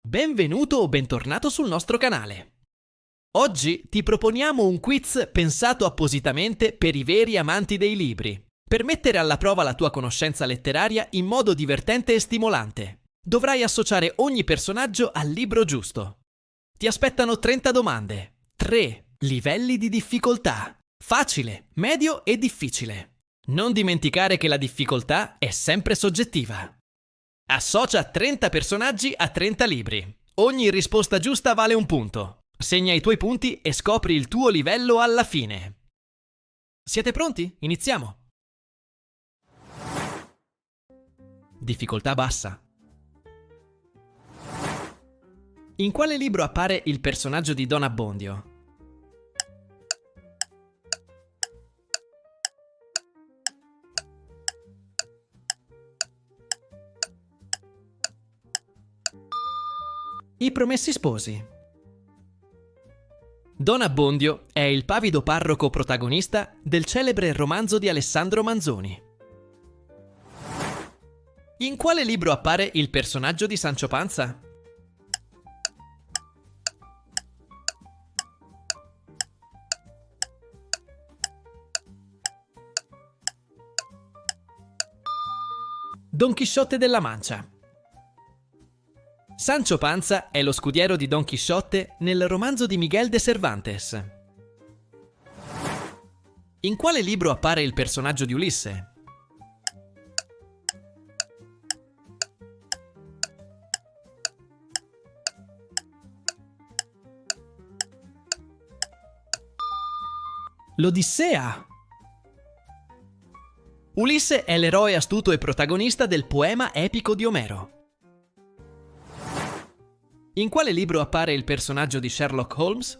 Benvenuto o bentornato sul nostro canale. Oggi ti proponiamo un quiz pensato appositamente per i veri amanti dei libri, per mettere alla prova la tua conoscenza letteraria in modo divertente e stimolante. Dovrai associare ogni personaggio al libro giusto. Ti aspettano 30 domande, 3 livelli di difficoltà: facile, medio e difficile. Non dimenticare che la difficoltà è sempre soggettiva. Associa 30 personaggi a 30 libri. Ogni risposta giusta vale un punto. Segna i tuoi punti e scopri il tuo livello alla fine. Siete pronti? Iniziamo! Difficoltà bassa. In quale libro appare il personaggio di Don Abbondio? I Promessi Sposi. Don Abbondio è il pavido parroco protagonista del celebre romanzo di Alessandro Manzoni. In quale libro appare il personaggio di Sancho Panza? Don Chisciotte della Mancia. Sancho Panza è lo scudiero di Don Chisciotte nel romanzo di Miguel de Cervantes. In quale libro appare il personaggio di Ulisse? L'Odissea! Ulisse è l'eroe astuto e protagonista del poema epico di Omero. In quale libro appare il personaggio di Sherlock Holmes?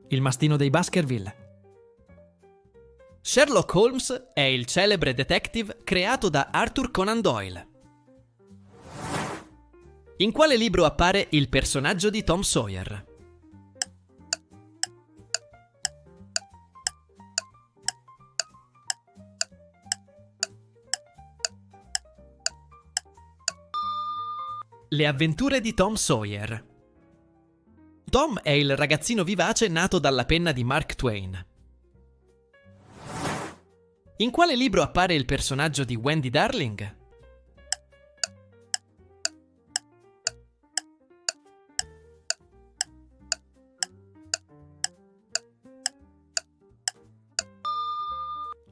Il mastino dei Baskerville. Sherlock Holmes è il celebre detective creato da Arthur Conan Doyle. In quale libro appare il personaggio di Tom Sawyer? Le avventure di Tom Sawyer. Tom è il ragazzino vivace nato dalla penna di Mark Twain. In quale libro appare il personaggio di Wendy Darling?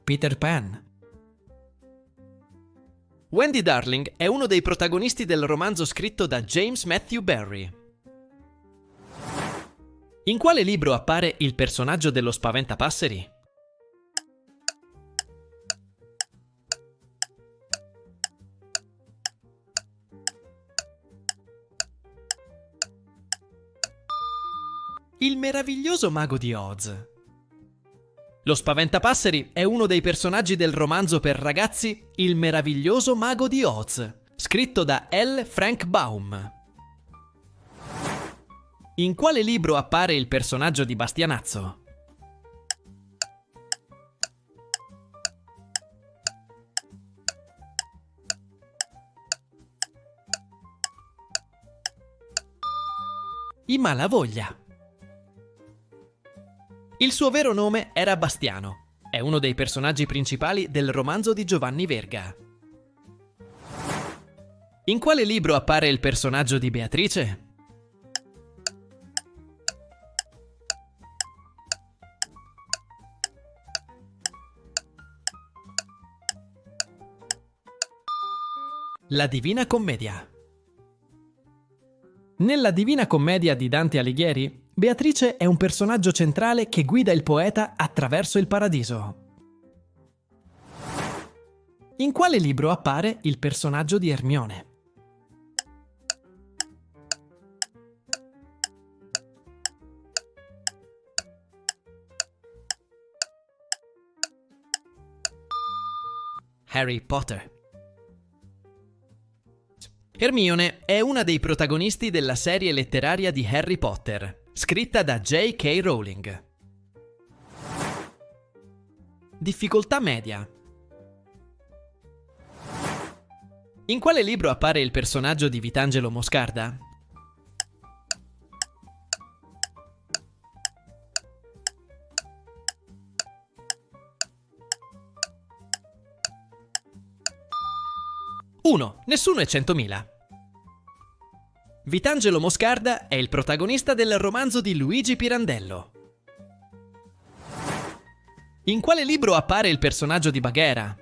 Peter Pan. Wendy Darling è uno dei protagonisti del romanzo scritto da James Matthew Barrie. In quale libro appare il personaggio dello Spaventapasseri? Il meraviglioso mago di Oz. Lo Spaventapasseri è uno dei personaggi del romanzo per ragazzi Il meraviglioso mago di Oz, scritto da L. Frank Baum. In quale libro appare il personaggio di Bastianazzo? I Malavoglia. Il suo vero nome era Bastiano. È uno dei personaggi principali del romanzo di Giovanni Verga. In quale libro appare il personaggio di Beatrice? La Divina Commedia. Nella Divina Commedia di Dante Alighieri, Beatrice è un personaggio centrale che guida il poeta attraverso il paradiso. In quale libro appare il personaggio di Ermione? Harry Potter. Hermione è una dei protagonisti della serie letteraria di Harry Potter, scritta da J.K. Rowling. Difficoltà media. In quale libro appare il personaggio di Vitangelo Moscarda? Uno. Nessuno è 100.000. Vitangelo Moscarda è il protagonista del romanzo di Luigi Pirandello. In quale libro appare il personaggio di Baghera?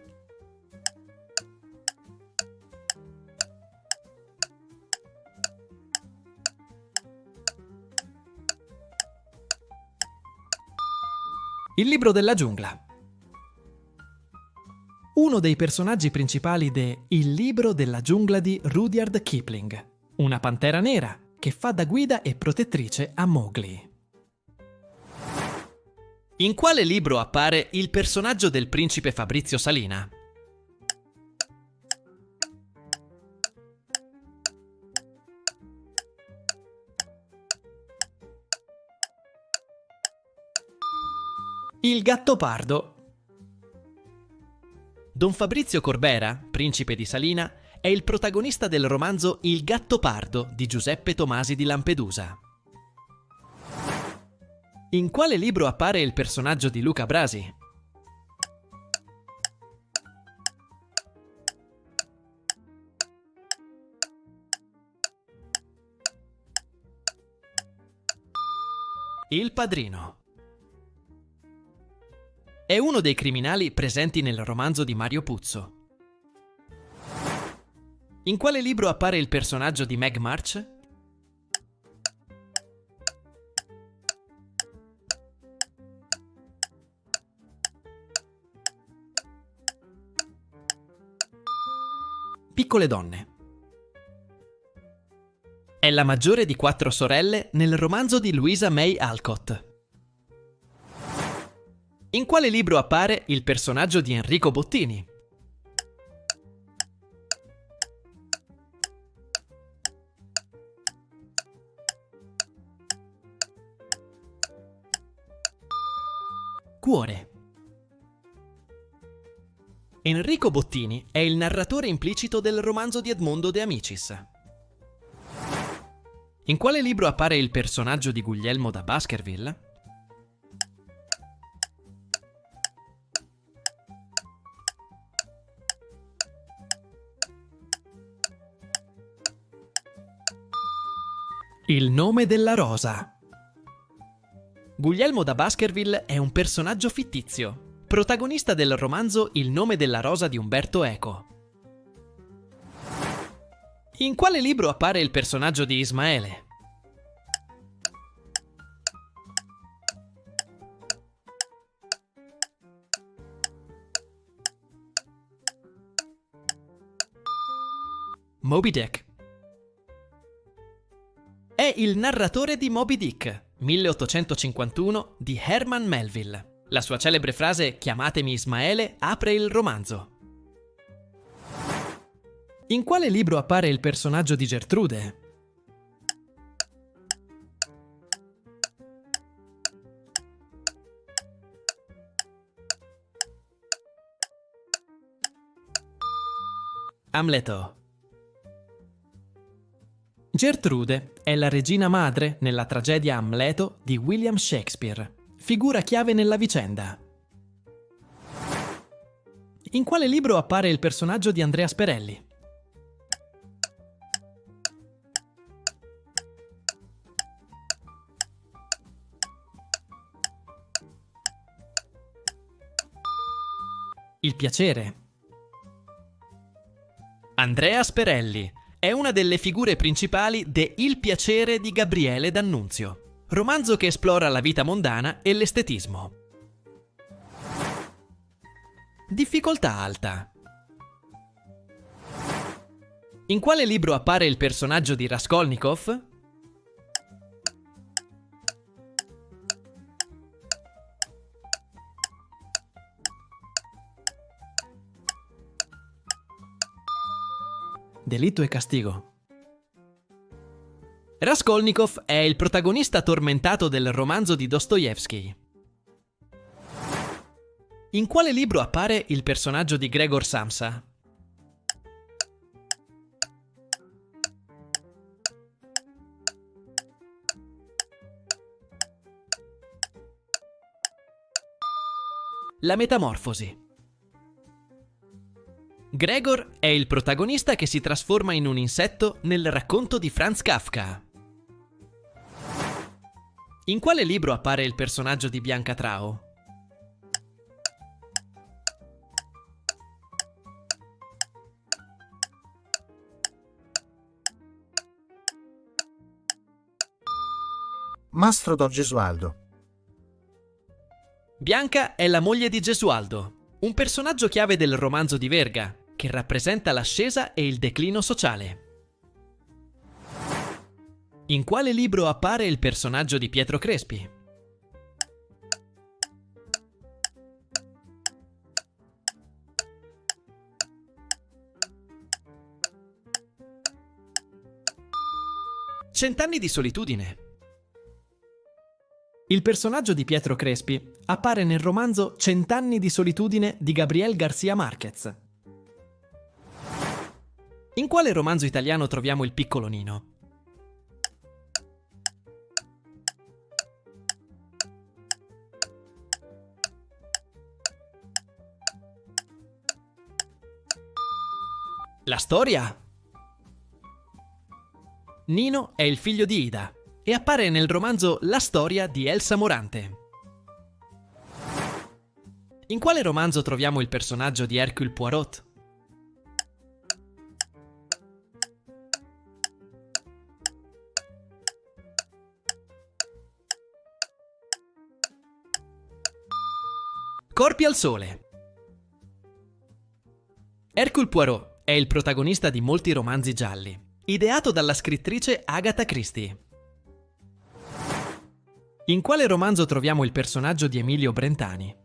Il libro della giungla. Uno dei personaggi principali de Il libro della giungla di Rudyard Kipling, una pantera nera che fa da guida e protettrice a Mowgli. In quale libro appare il personaggio del principe Fabrizio Salina? Il Gattopardo. Don Fabrizio Corbera, principe di Salina, è il protagonista del romanzo Il Gattopardo di Giuseppe Tomasi di Lampedusa. In quale libro appare il personaggio di Luca Brasi? Il Padrino. È uno dei criminali presenti nel romanzo di Mario Puzo. In quale libro appare il personaggio di Meg March? Piccole donne. È la maggiore di 4 sorelle nel romanzo di Louisa May Alcott. In quale libro appare il personaggio di Enrico Bottini? Cuore. Enrico Bottini è il narratore implicito del romanzo di Edmondo De Amicis. In quale libro appare il personaggio di Guglielmo da Baskerville? Il nome della rosa. Guglielmo da Baskerville è un personaggio fittizio, protagonista del romanzo Il nome della rosa di Umberto Eco. In quale libro appare il personaggio di Ismaele? Moby Dick. È il narratore di Moby Dick, 1851, di Herman Melville. La sua celebre frase "Chiamatemi Ismaele" apre il romanzo. In quale libro appare il personaggio di Gertrude? Amleto. Gertrude è la regina madre nella tragedia Amleto di William Shakespeare, figura chiave nella vicenda. In quale libro appare il personaggio di Andrea Sperelli? Il piacere. Andrea Sperelli è una delle figure principali de Il piacere di Gabriele D'Annunzio, romanzo che esplora la vita mondana e l'estetismo. Difficoltà alta. In quale libro appare il personaggio di Raskolnikov? Delitto e castigo. Raskolnikov è il protagonista tormentato del romanzo di Dostoevskij. In quale libro appare il personaggio di Gregor Samsa? La Metamorfosi. Gregor è il protagonista che si trasforma in un insetto nel racconto di Franz Kafka. In quale libro appare il personaggio di Bianca Trao? Mastro Don Gesualdo. Bianca è la moglie di Gesualdo, un personaggio chiave del romanzo di Verga, che rappresenta l'ascesa e il declino sociale. In quale libro appare il personaggio di Pietro Crespi? Cent'anni di solitudine. Il personaggio di Pietro Crespi appare nel romanzo Cent'anni di solitudine di Gabriel García Márquez. In quale romanzo italiano troviamo il piccolo Nino? La storia? Nino è il figlio di Ida e appare nel romanzo La storia di Elsa Morante. In quale romanzo troviamo il personaggio di Hercule Poirot? Corpi al sole. Hercule Poirot è il protagonista di molti romanzi gialli, ideato dalla scrittrice Agatha Christie. In quale romanzo troviamo il personaggio di Emilio Brentani?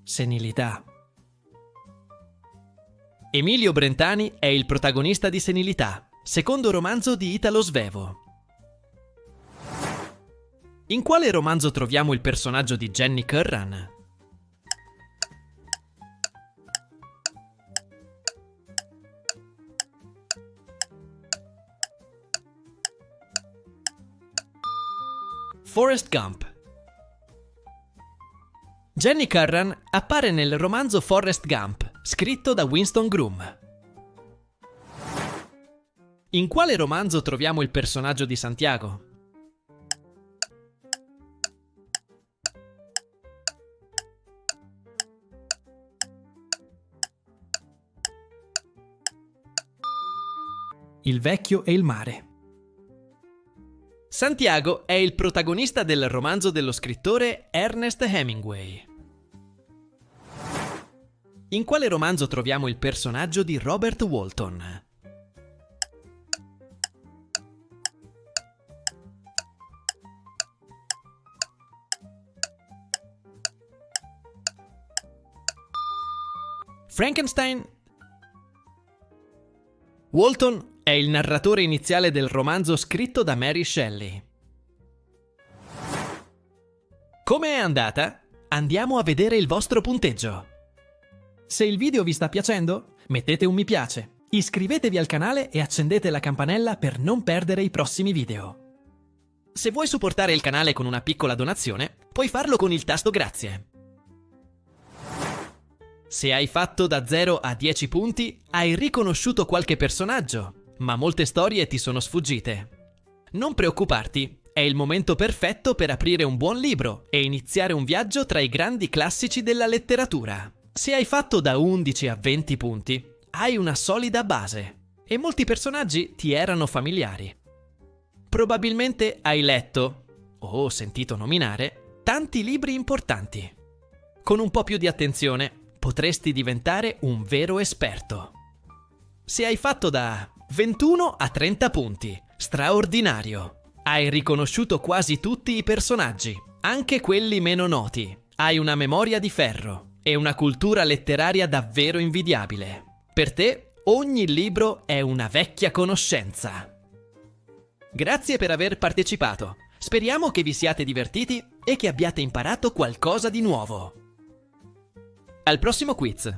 Senilità. Emilio Brentani è il protagonista di Senilità, secondo romanzo di Italo Svevo. In quale romanzo troviamo il personaggio di Jenny Curran? Forrest Gump. Jenny Curran appare nel romanzo Forrest Gump, scritto da Winston Groom. In quale romanzo troviamo il personaggio di Santiago? Il vecchio e il mare. Santiago è il protagonista del romanzo dello scrittore Ernest Hemingway. In quale romanzo troviamo il personaggio di Robert Walton? Frankenstein. Walton è il narratore iniziale del romanzo scritto da Mary Shelley. Come è andata? Andiamo a vedere il vostro punteggio. Se il video vi sta piacendo, mettete un mi piace, iscrivetevi al canale e accendete la campanella per non perdere i prossimi video. Se vuoi supportare il canale con una piccola donazione, puoi farlo con il tasto grazie. Se hai fatto da 0 a 10 punti, hai riconosciuto qualche personaggio, ma molte storie ti sono sfuggite. Non preoccuparti, è il momento perfetto per aprire un buon libro e iniziare un viaggio tra i grandi classici della letteratura. Se hai fatto da 11 a 20 punti, hai una solida base e molti personaggi ti erano familiari. Probabilmente hai letto, o sentito nominare, tanti libri importanti. Con un po' più di attenzione, potresti diventare un vero esperto. Se hai fatto da 21 a 30 punti, straordinario! Hai riconosciuto quasi tutti i personaggi Anche quelli meno noti. Hai una memoria di ferro e una cultura letteraria davvero invidiabile. Per te, ogni libro è una vecchia conoscenza. Grazie per aver partecipato. Speriamo che vi siate divertiti e che abbiate imparato qualcosa di nuovo. Al prossimo quiz!